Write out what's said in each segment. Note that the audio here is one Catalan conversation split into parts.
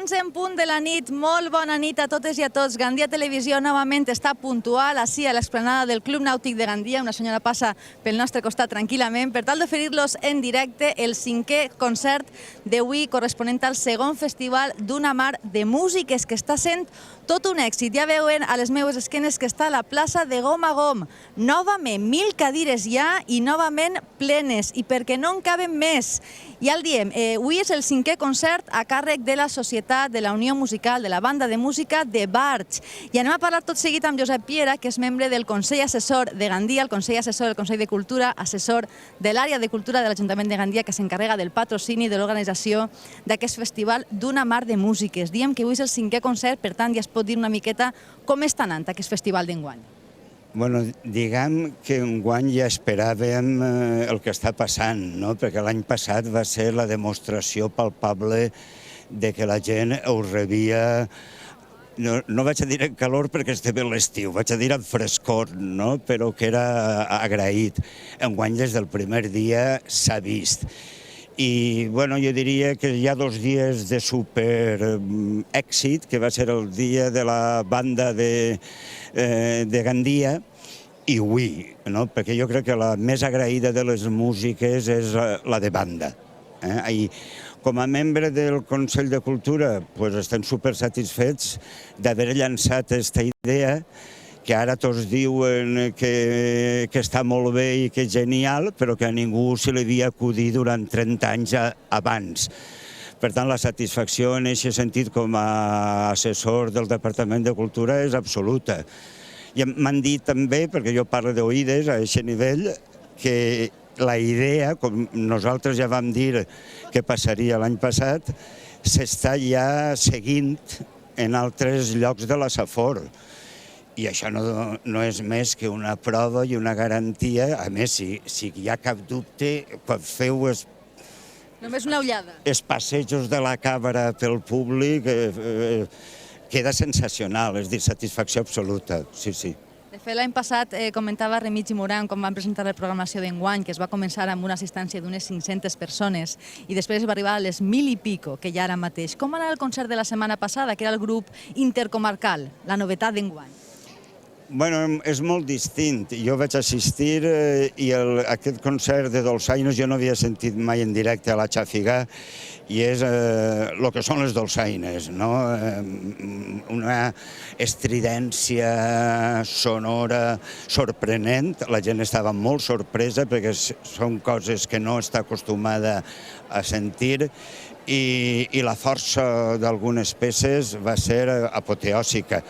11 en punt de la nit, molt bona nit a totes i a tots. Gandia Televisió novament està puntual així a l'esplanada del Club Nàutic de Gandia. Una senyora passa pel nostre costat tranquil·lament per tal d'oferir-los en directe el 5è concert d'avui corresponent al segon festival d'Una Mar de Músiques, que està sent tot un èxit. Ja veuen a les meues esquenes que està a la plaça de Gom a Gom. Novament, 1000 cadires ja i novament plenes, i perquè no en caben més. Ja el diem, avui és el 5è concert a càrrec de la Societat de la Unió Musical de la Banda de Música de Barx. I anem a parlar tot seguit amb Josep Piera, que és membre del Consell Assessor de Gandia, el Consell Assessor del Consell de Cultura, assessor de l'àrea de cultura de l'Ajuntament de Gandia, que s'encarrega del patrocini de l'organització d'aquest festival d'Una Mar de Músiques. Diem que avui és el 5è concert, per tant ja es pot dir una miqueta com està anant aquest festival d'enguany. Bueno, diguem que enguany ja esperàvem el que està passant, no? Perquè l'any passat va ser la demostració palpable de que la gent ho rebia, no vaig a dir en calor perquè estem a l'estiu, vaig a dir en frescor, no? Però que era agraït. Enguany des del primer dia s'ha vist. I bueno, jo diria que hi ha 2 dies de super èxit, que va ser el dia de la banda de Gandia i avui, no? Perquè jo crec que la més agraïda de les músiques és la de banda. I com a membre del Consell de Cultura estem super satisfets d'haver llançat aquesta idea, que ara tots diuen que està molt bé i que és genial, però que a ningú se li havia acudit durant 30 anys abans. Per tant, la satisfacció en aquest sentit com a assessor del Departament de Cultura és absoluta. I m'han dit també, perquè jo parlo d'oïdes a aquest nivell, que la idea, com nosaltres ja vam dir que passaria l'any passat, s'està ja seguint en altres llocs de la Safor. I això no és més que una prova i una garantia. A més, si hi ha cap dubte, quan feu Només una ullada. els passejos de la càmera pel públic, queda sensacional, és dir, satisfacció absoluta, sí, sí. De fet, l'any passat comentava Remigi Moran, quan van presentar la programació d'enguany, que es va començar amb una assistència d'unes 500 persones i després va arribar a les 1000 i pico, que hi ha ara mateix. Com va anar el concert de la setmana passada, que era el grup intercomarcal, la novetat d'enguany? Bueno, és molt distint. Jo vaig assistir i aquest concert de dolçaines jo no havia sentit mai en directe a la Xàfiga i és el que són les dolçaines, no? Una estridència sonora sorprenent. La gent estava molt sorpresa perquè són coses que no està acostumada a sentir i la força d'algunes peces va ser apoteòsica.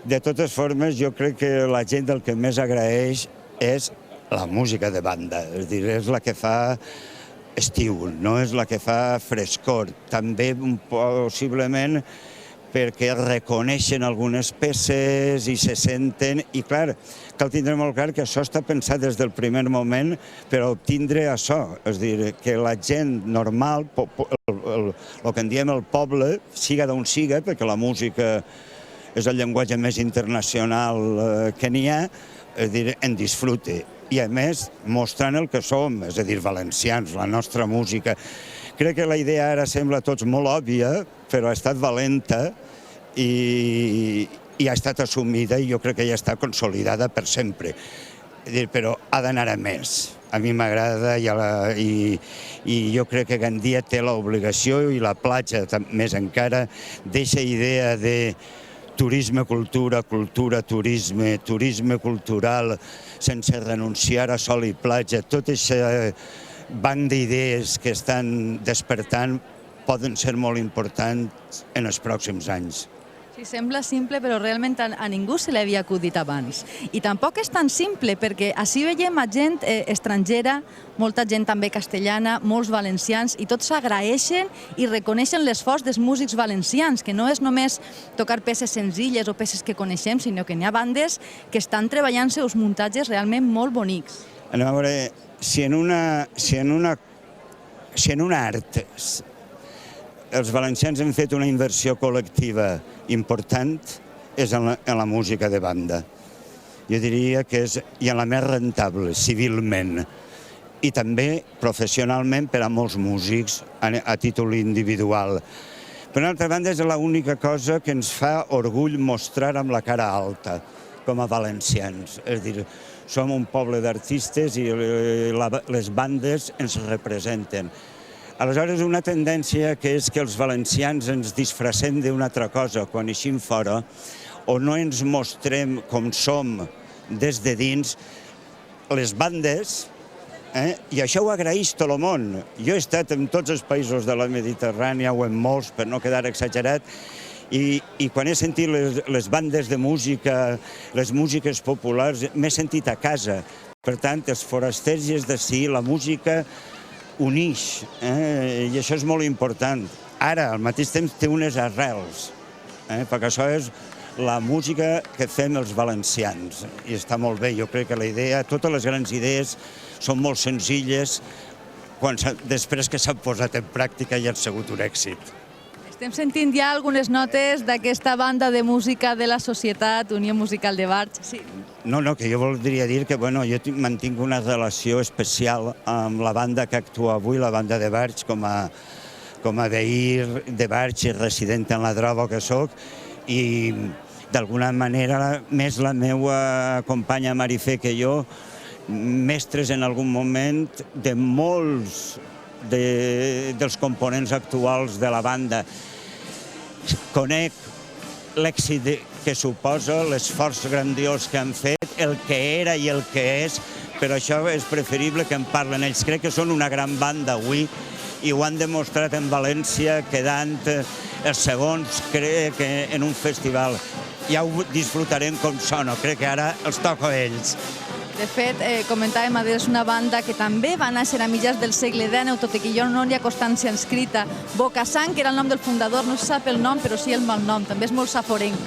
De totes formes, jo crec que la gent el que més agraeix és la música de banda, és a dir, és la que fa estiu, no és la que fa frescor. També possiblement perquè reconeixen algunes peces i se senten, i clar, cal tindre molt clar que això està pensat des del primer moment per obtindre això, és a dir, que la gent normal, el que en diem el poble, siga d'on siga, perquè la música és el llenguatge més internacional que n'hi ha, és a dir, en disfrute. I a més, mostrant el que som, és a dir, valencians, la nostra música. Crec que la idea ara sembla a tots molt òbvia, però ha estat valenta i ha estat assumida i jo crec que ja està consolidada per sempre. És a dir, però ha d'anar a més. A mi m'agrada i jo crec que Gandia té l'obligació, i la platja més encara, d'aquesta idea de turisme, cultura, cultura, turisme, turisme cultural, sense renunciar a sol i platja. Tot aquest banc d'idees que estan despertant poden ser molt importants en els pròxims anys. Sí, sembla simple, però realment a ningú se li havia acudit abans. I tampoc és tan simple, perquè així veiem a gent estrangera, molta gent també castellana, molts valencians, i tots s'agraeixen i reconeixen l'esforç dels músics valencians, que no és només tocar peces senzilles o peces que coneixem, sinó que n'hi ha bandes que estan treballant seus muntatges realment molt bonics. A veure, si en una art els valencians han fet una inversió col·lectiva important, és en la música de banda. Jo diria que és la més rentable, civilment, i també professionalment per a molts músics a títol individual. Per una altra banda, és l'única cosa que ens fa orgull mostrar amb la cara alta, com a valencians. És a dir, som un poble d'artistes i les bandes ens representen. Aleshores, una tendència que és que els valencians ens disfressem d'una altra cosa quan eixim fora, o no ens mostrem com som des de dins, les bandes, i això ho agraeix tot el món. Jo he estat en tots els països de la Mediterrània, o en molts, per no quedar exagerat, i quan he sentit les bandes de música, les músiques populars, m'he sentit a casa. Per tant, els forasters i els d'ací, la música unix, i això és molt important. Ara, al mateix temps, té unes arrels, perquè això és la música que fem els valencians, i està molt bé. Jo crec que la idea, totes les grans idees són molt senzilles després que s'han posat en pràctica i han sigut un èxit. Estem sentint ja algunes notes d'aquesta banda de música de la Societat Unió Musical de Barx. Sí. No, que jo voldria dir que jo mantinc una relació especial amb la banda que actua avui, la banda de Barx, com a veí de Barx i resident en la Droga que soc, i d'alguna manera més la meva companya Marifé que jo, mestres en algun moment de molts dels components actuals de la banda. Conec l'èxit que suposa, l'esforç grandiós que han fet, el que era i el que és, però això és preferible que en parlen ells. Crec que són una gran banda avui i ho han demostrat en València, quedant els segons, crec, en un festival. Ja ho disfrutarem com sona, crec que ara els toca a ells. De fet, comentàvem, és una banda que també va néixer a mitjans del segle XIX, tot i que no hi ha constància escrita. Bocasang, que era el nom del fundador, no se sap el nom, però sí el malnom, també és molt saforenc.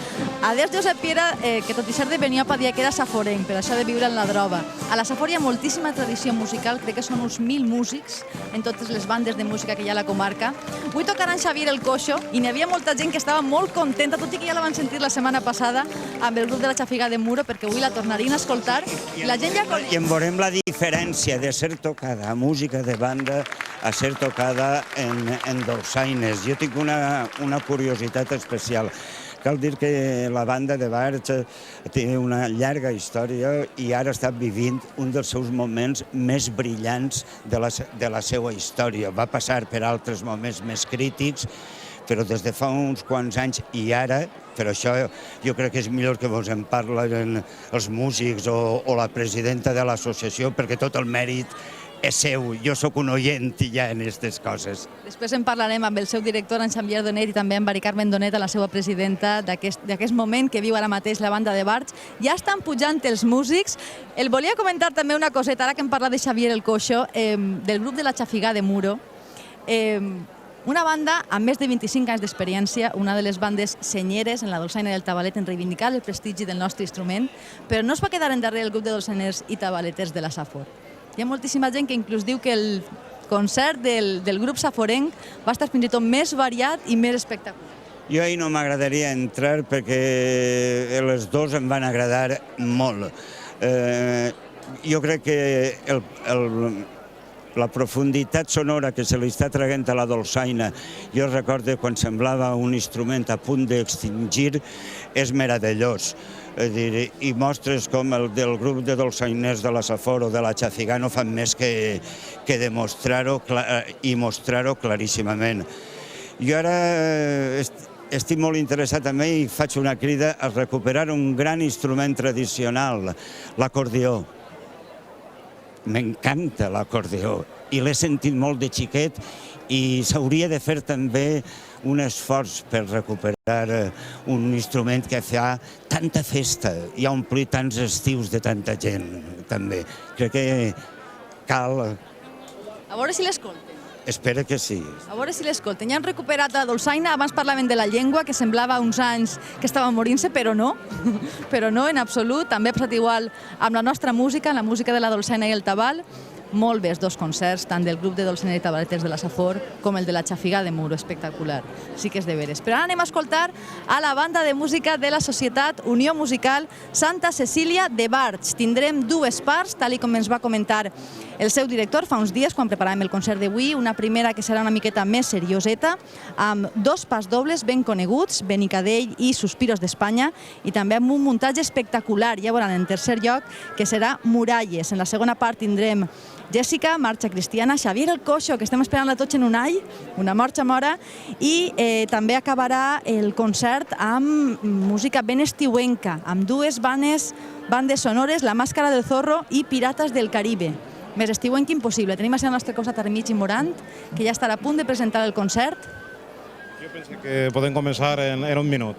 Adés Josep Piera, que tot i ser de Beniopa, dia que era saforenc, per això de viure en la Droga. A la Safor hi ha moltíssima tradició musical, crec que són uns 1.000 músics en totes les bandes de música que hi ha a la comarca. Avui tocaran Xavier el Coixo, i n'hi havia molta gent que estava molt contenta, tot i que ja la van sentir la setmana passada amb el grup de la Xafiga de Muro, perquè avui la tornarien a escoltar. I en veurem la diferència de ser tocada a música de banda a ser tocada en dolçaines. Jo tinc una curiositat especial. Cal dir que la banda de Barx té una llarga història i ara està vivint un dels seus moments més brillants de la seva història. Va passar per altres moments més crítics, però des de fa uns quants anys i ara, per això jo crec que és millor que vos en parlen els músics o la presidenta de l'associació, perquè tot el mèrit és seu. Jo sóc un oient ja en aquestes coses. Després en parlarem amb el seu director, en Xavier Donet, i també amb Mari Carmen Donet, la seva presidenta, d'aquest moment que viu ara mateix la banda de Barx. Ja estan pujant els músics. El volia comentar també una coseta, ara que em parla de Xavier el Coixo, del grup de la Xafiga de Muro. Una banda amb més de 25 anys d'experiència, una de les bandes senyeres en la dolçaina del tabalet en reivindicar el prestigi del nostre instrument, però no es va quedar endarrere el grup de dolçainers i tabaleters de la Safor. Hi ha moltíssima gent que inclús diu que el concert del grup saforenc va estar fins i tot més variat i més espectacular. Jo ahir no m'agradaria entrar perquè els dos em van agradar molt. Jo crec que la profunditat sonora que se li està traient a la dolçaina, jo recordo quan semblava un instrument a punt d'extingir, és meravellós. I mostres com el del grup de dolçainers de la Safor o de la Xafiga no fan més que demostrar-ho i mostrar-ho claríssimament. Jo ara estic molt interessat també i faig una crida a recuperar un gran instrument tradicional, l'acordió. M'encanta l'acordió i l'he sentit molt de xiquet i s'hauria de fer també un esforç per recuperar un instrument que fa tanta festa i ha omplit tants estius de tanta gent, també. Crec que cal... A veure si l'escolten. Espero que sí. A veure si l'escolten. Ja han recuperat la dolçaina, abans parlaven de la llengua, que semblava uns anys que estava morint-se, però no. Però no, en absolut. També ha passat igual amb la nostra música, la música de la dolçaina i el tabal. Molt bé els dos concerts, tant del grup de dolçainers i tabaleters de la Safor com el de la Xafiga de Muro, espectacular. Sí que és de veres. Però ara anem a escoltar a la banda de música de la Societat Unió Musical Santa Cecília de Barx. Tindrem dues parts, tal com ens va comentar el seu director fa uns dies, quan preparàvem el concert d'avui, una primera que serà una miqueta més serioseta, amb 2 pasdobles ben coneguts, Benicadell i Suspiros d'Espanya, i també amb un muntatge espectacular, ja veuran, en tercer lloc, que serà Muralles. En la segona part tindrem Jessica, Marxa Cristiana, Xavier el Coixo, que estem esperant-la tots en un all, una morxa mora, i també acabarà el concert amb música ben estiuenca, amb 2 bandes sonores, La Màscara del Zorro i Pirates del Caribe. Més estiuenc impossible. Tenim a la nostra costat Armigi Morant, que ja estarà a punt de presentar el concert. Jo penso que podem començar en un minut.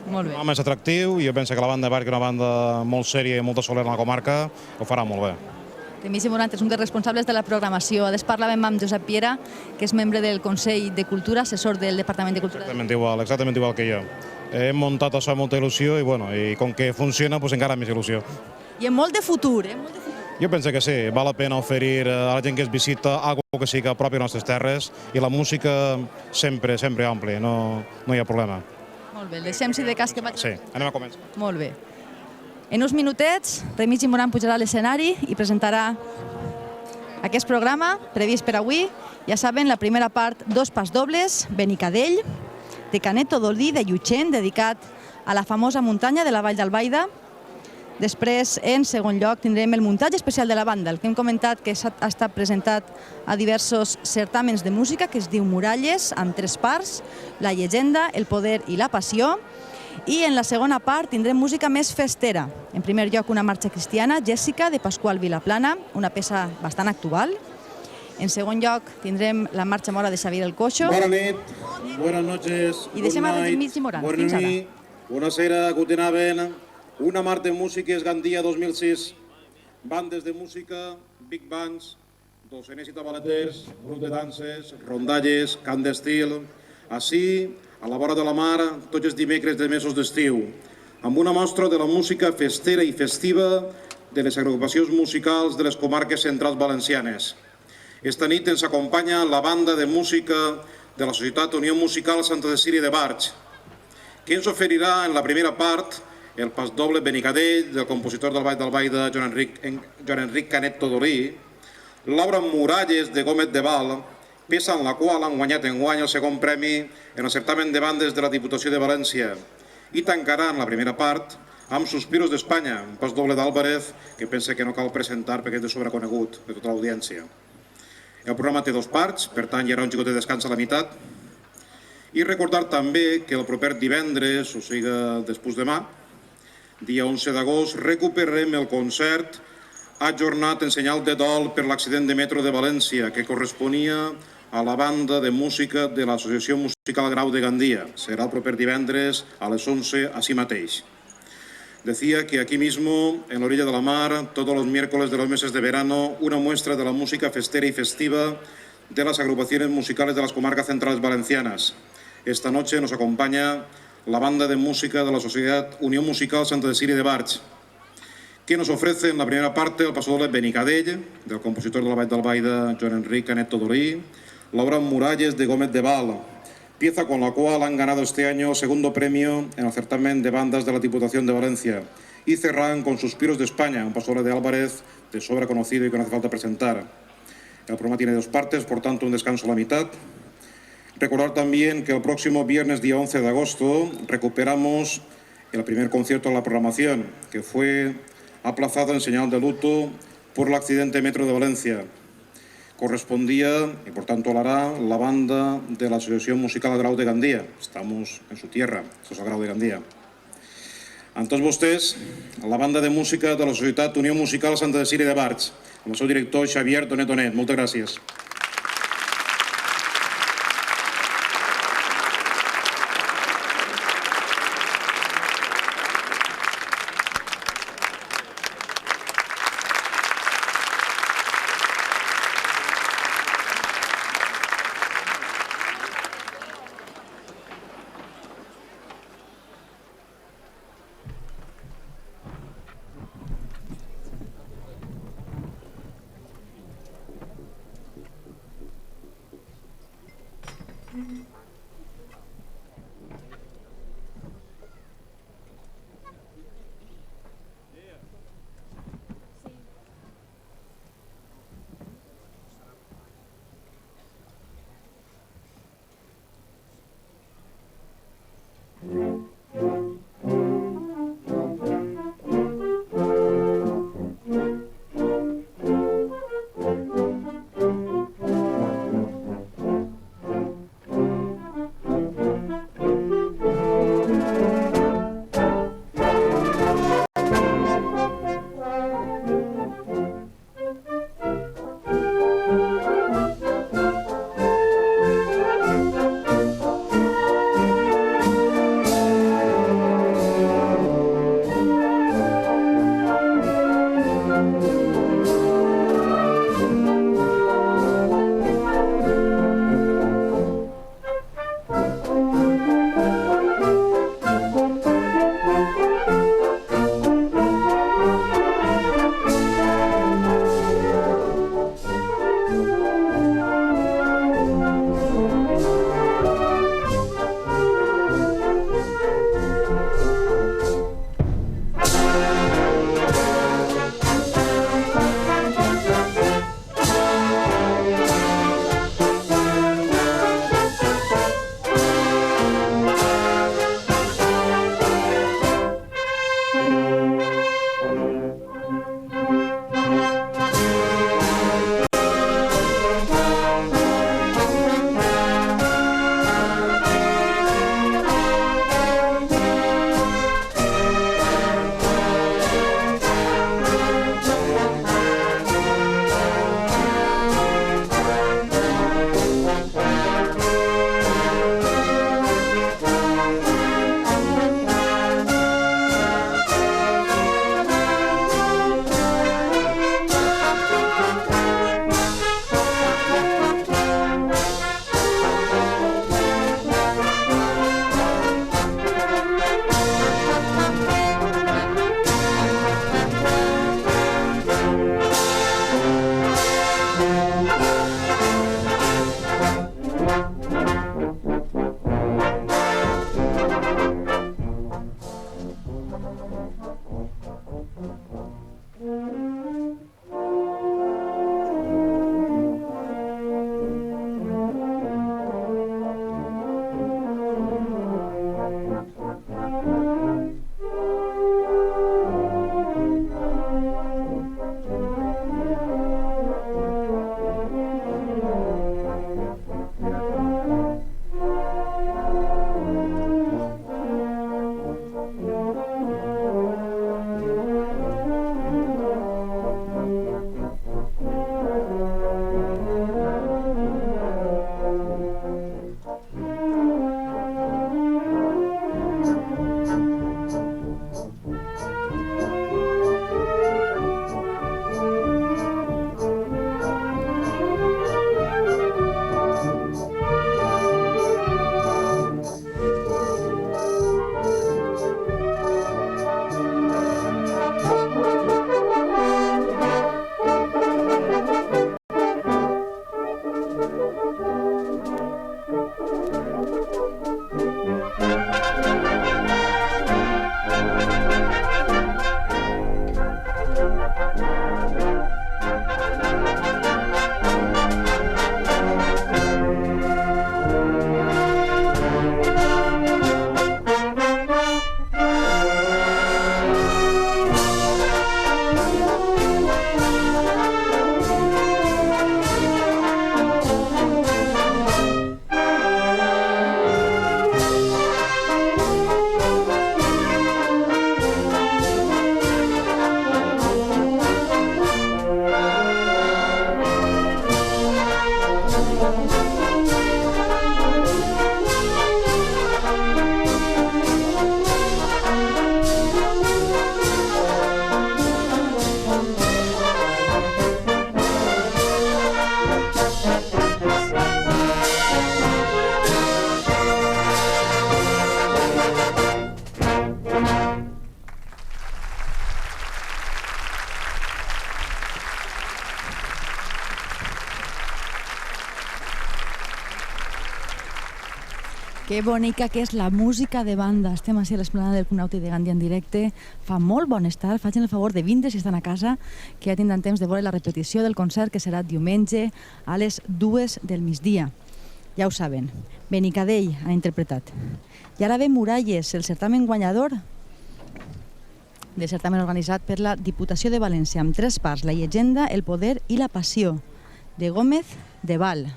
Molt bé. El més atractiu, jo penso que la banda de Bar, que és una banda molt sèria i molt soler en la comarca, ho farà molt bé. Armigi Morant és un dels responsables de la programació. A més, parlàvem amb Josep Piera, que és membre del Consell de Cultura, assessor del Departament de Cultura. Exactament igual que jo. Hem muntat això amb molta il·lusió i com que funciona, doncs encara més il·lusió. I amb molt de futur, Jo penso que sí, val la pena oferir a la gent que es visita alguna que sigui propi a les nostres terres i la música sempre ampli, no hi ha problema. Molt bé, deixem si de cas que vaig... Sí, anem a començar. Molt bé. En uns minutets, Remigi Morant pujarà a l'escenari i presentarà aquest programa previst per avui. Ja saben, la primera part, 2 pasdobles, Benicadell, de Canet Todolí, de Llutxent, dedicat a la famosa muntanya de la Vall d'Albaida. Després, en segon lloc, tindrem el muntatge especial de la banda, el que hem comentat que ha estat presentat a diversos certàmens de música, que es diu Muralles, amb 3 parts, la llegenda, el poder i la passió. I en la segona part tindrem música més festera. En primer lloc, una marxa cristiana, Jessica, de Pasqual Vilaplana, una peça bastant actual. En segon lloc, tindrem la marxa mora de Xavier el Coixo. Bona nit, buenas noches, I deixem a Remigi Morant. Fins ara. Buonasera, guten Abend. Una Mart de Músiques Gandia 2006. Bandes de música, big bands, dolceners i tabaleters, grup de danses, rondalles, cant d'estil. Així, a la vora de la mar, tots els dimecres de mesos d'estiu, amb una mostra de la música festera i festiva de les agrupacions musicals de les comarques centrals valencianes. Esta nit ens acompanya la banda de música de la Societat Unió Musical Santa Cecília de Barx, que ens oferirà en la primera part el pasdoble Benicadell del compositor del Vall d'Albaida Joan Enric Canet Todolí, l'obra Muralles de Gómez de Val, peça en la qual han guanyat enguany el segon premi en el certamen de bandes de la Diputació de València, i tancarà en la primera part amb Suspiros d'Espanya, un pasdoble d'Álvarez que pensa que no cal presentar perquè és de sobreconegut de tota l'audiència. El programa té 2 parts, per tant hi haurà un xicot de descans a la meitat. I recordar també que el proper divendres, o sigui després demà, dia 11 d'agost, recuperarem el concert ajornat en senyal de dol per l'accident de metro de València, que corresponia a la banda de música de l'Associació Musical Grau de Gandia. Serà el proper divendres a les 11, així mateix. Decía que aquí mismo, en la orilla de la mar, todos los miércoles de los meses de verano, una muestra de la música festera y festiva de las agrupaciones musicales de las comarcas centrales valencianas. Esta noche nos acompaña la banda de música de la Sociedad Unión Musical Santa Cecília de Barx, que nos ofrece en la primera parte el pasodoble Benicadell, del compositor de la Vall d'Albaida Joan Enric Canet Todolí, la obra Muralles de Gómez de Val, pieza con la cual han ganado este año el segundo premio en el certamen de bandas de la Diputación de Valencia, y cerran con Suspiros de España, un pasodoble de Álvarez de sobra conocido y que no hace falta presentar. El programa tiene 2 partes, por tanto un descanso a la mitad. Recordar también que el próximo viernes, día 11 de agosto, recuperamos el primer concierto de la programación, que fue aplazado en señal de luto por el accidente metro de Valencia. Correspondía, y por tanto lo hará, la banda de la Asociación Musical Grau de Gandia. Estamos en su tierra, esto es el Grau de Gandia. Amb tots vostès, la banda de música de la Societat Unió Musical Santa Cecília de Barx, amb el seu director Xavier Tonet Tonet. Moltes gràcies. Que bonica que és la música de banda. Estem així a l'esplanada del Club Nàutic de Gandia en directe. Fa molt bon estar. Facin el favor de vindre si estan a casa, que ja tindran temps de veure la repetició del concert, que serà diumenge a les 2 del migdia. Ja ho saben. Benicadell han interpretat. I ara ve Muralles, el certamen guanyador del certamen organitzat per la Diputació de València, amb 3 parts: la llegenda, el poder i la passió, de Gómez de Val.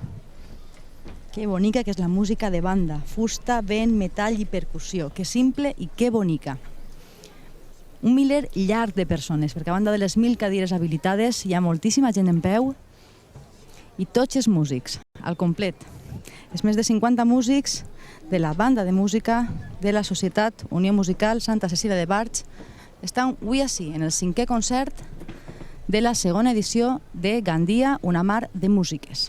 Que bonica que és la música de banda. Fusta, vent, metall i percussió. Que simple i que bonica. Un miler llarg de persones, perquè a banda de les 1.000 cadires habilitades hi ha moltíssima gent en peu i tots els músics, al complet. Els més de 50 músics de la banda de música de la Societat Unió Musical Santa Cecília de Barx estan avui així, en el 5è concert de la segona edició de Gandia, una mar de músiques.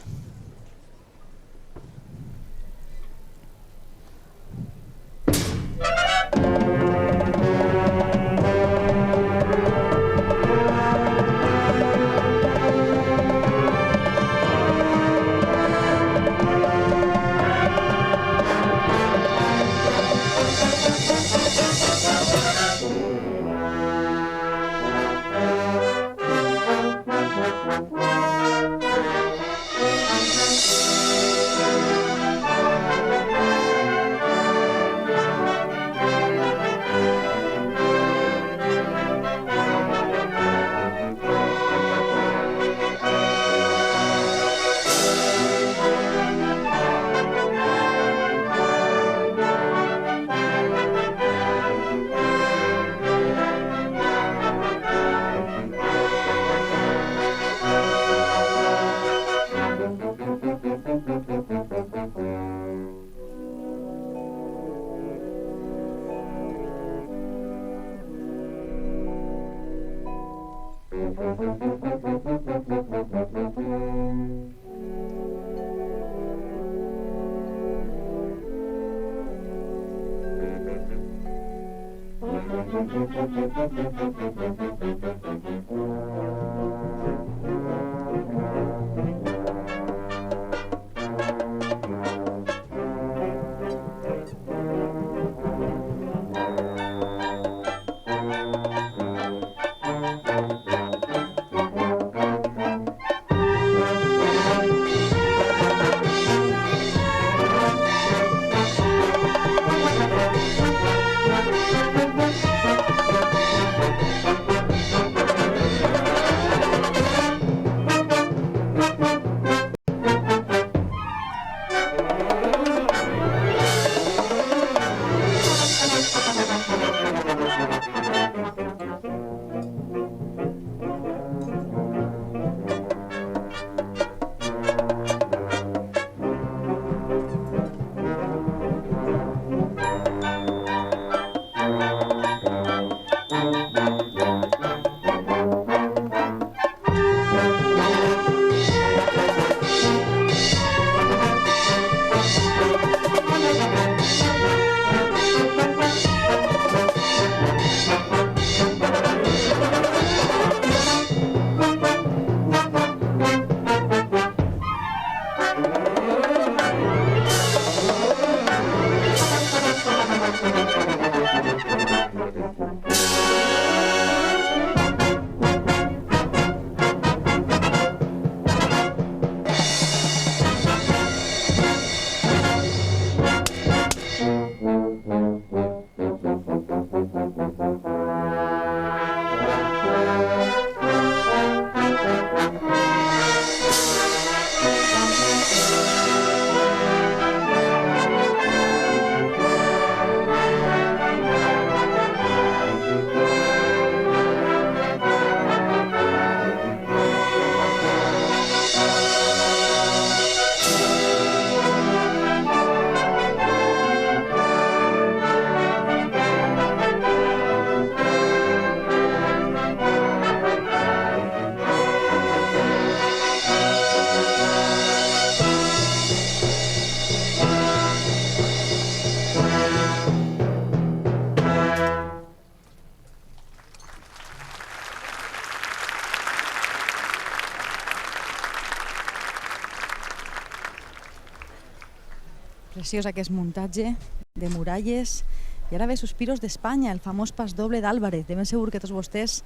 Preciós aquest muntatge de muralles. I ara ve Suspiros d'Espanya, el famós pas doble d'Álvarez. De ben segur que tots vostès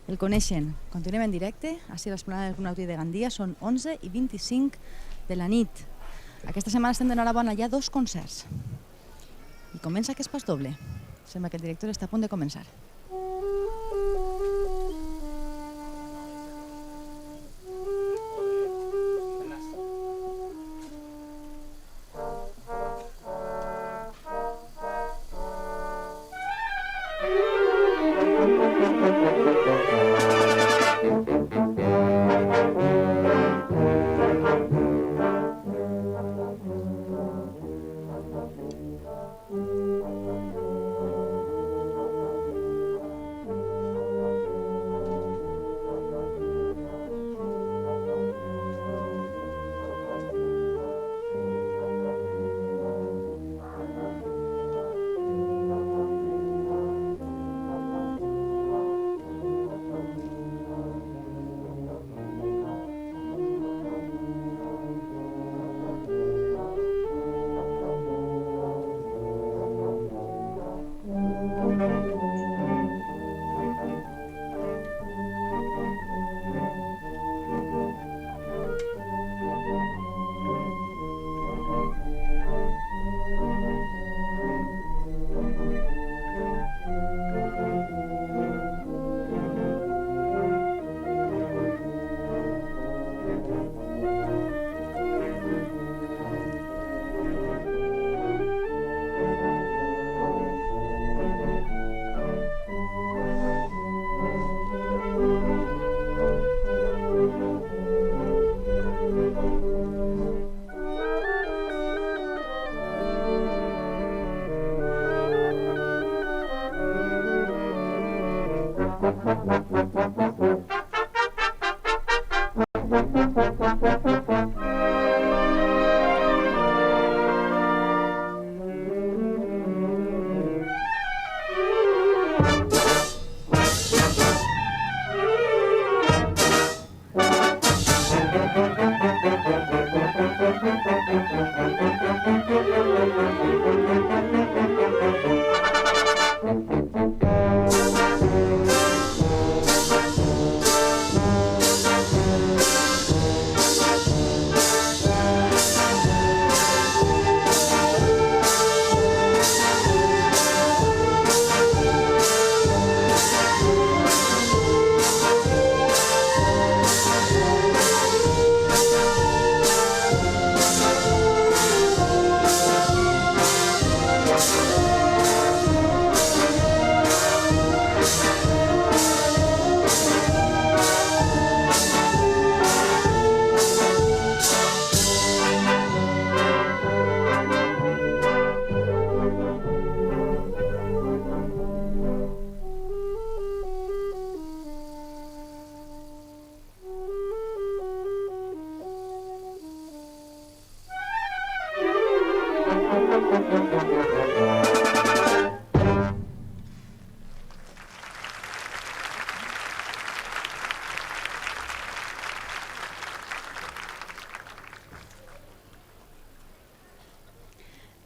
el coneixen. Continuem en directe, així a l'esplanada del Club Nàutic de Gandia. Són 11:25 de la nit. Aquesta setmana estem d'enhorabona, hi ha 2 concerts. I comença aquest pas doble. Sembla que el director està a punt de començar.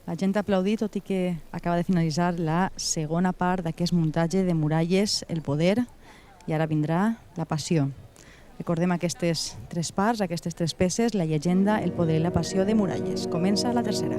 La gent ha aplaudit, tot i que acaba de finalitzar la segona part d'aquest muntatge de muralles, el poder, i ara vindrà la passió. Recordem aquestes 3 parts, aquestes 3 peces, la llegenda, el poder i la passió de muralles. Comença la tercera.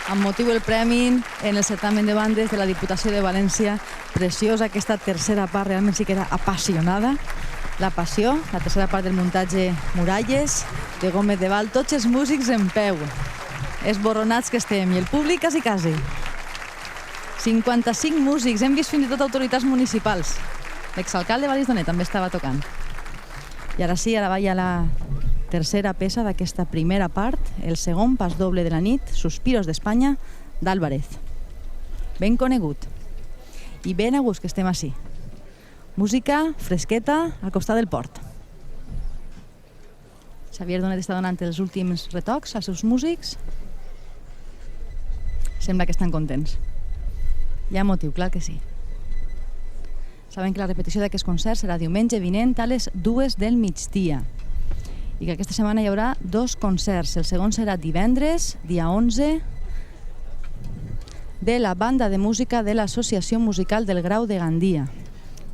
amb motiu del premi en el certamen de bandes de la Diputació de València. Preciosa aquesta tercera part, realment sí que era apassionada. La passió, la tercera part del muntatge Muralles, de Gómez de Val, tots els músics en peu, esborronats que estem, i el públic quasi. 55 músics, hem vist fins i tot autoritats municipals. L'exalcalde Valls Donet també estava tocant. I ara sí, ara va ja la tercera peça d'aquesta primera part, el segon pas doble de la nit, Suspiros d'Espanya, d'Álvarez. Ben conegut i ben a gust que estem així. Música fresqueta al costat del port. Xavier Donet està donant els últims retocs als seus músics. Sembla que estan contents. Hi ha motiu, clar que sí. Saben que la repetició d'aquest concert serà diumenge vinent a les 2 del migdia i que aquesta setmana hi haurà 2 concerts. El segon serà divendres, dia 11, de la banda de música de l'Associació Musical del Grau de Gandia,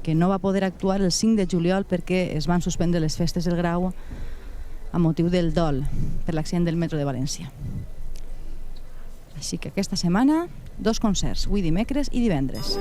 que no va poder actuar el 5 de juliol perquè es van suspendre les festes del Grau a motiu del dol per l'accident del metro de València. Així que aquesta setmana 2 concerts, avui dimecres i divendres.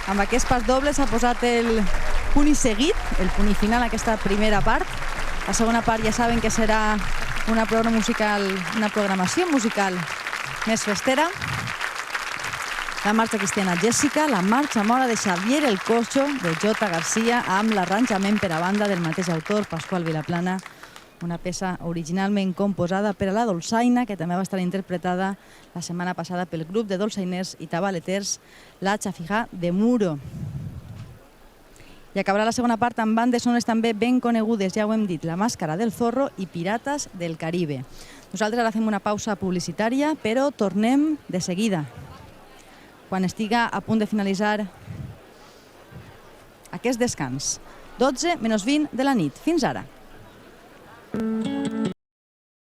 Amb aquest pas doble s'ha posat el punt i seguit, el punt i final a aquesta primera part. La segona part ja saben que serà una programació musical més festera. La marxa cristiana Jessica, la marxa mora de Xavier el Cocho, de Jota Garcia, amb l'arranjament per a banda del mateix autor, Pasqual Vilaplana, una peça originalment composada per a la dolçaina, que també va estar interpretada la setmana passada pel grup de dolçainers i tabaleters, la Chafijá de Muro. I acabarà la segona part amb bandes sonores també ben conegudes, ja ho hem dit, La Màscara del Zorro i Pirates del Caribe. Nosaltres ara fem una pausa publicitària, però tornem de seguida, quan estiga a punt de finalitzar aquest descans. 12 menys 20 de la nit. Fins ara.